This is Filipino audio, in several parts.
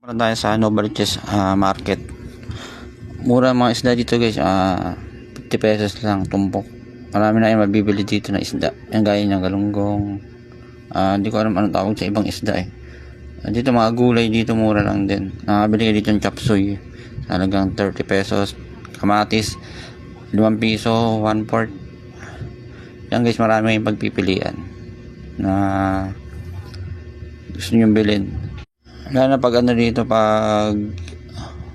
Meron tayo sa Novaliches market. Mura mga isda dito guys. 50 pesos lang tumpok. Marami na yung mabibili dito na isda. Yung gaya ng galunggong. Hindi ko alam anong tawag sa ibang isda eh. Dito mga gulay dito mura lang din. Nakabili ka dito yung chapsuy. Talagang 30 pesos. Kamatis 5 piso, 1/4. Yan guys, marami yung pagpipilian na gusto nyo bilhin. Lalo na pag dito pag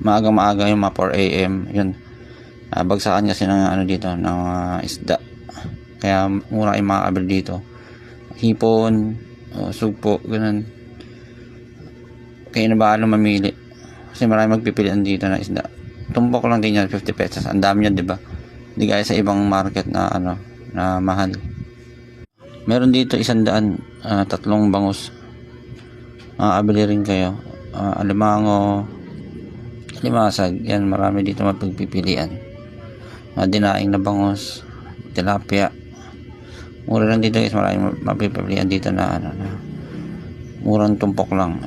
maaga yung mga 4 AM yun, bagsakan kasi ng dito ng isda, kaya mura yung makakabili dito. Hipon, sugpo, ganun. Kaya na ba mamili kasi marami magpipilian dito na isda. Tumpok lang din yan, 50 pesos. Ang dami yan, diba? Hindi gaya sa ibang market na na mahal. Meron dito 100, 3 bangus. Makakabili rin kayo. Alimango, limasag, yan, marami dito mapagpipilian. Dinaing na bangus, tilapia, mura lang dito guys. Marami mapipilian dito na murang tumpok lang.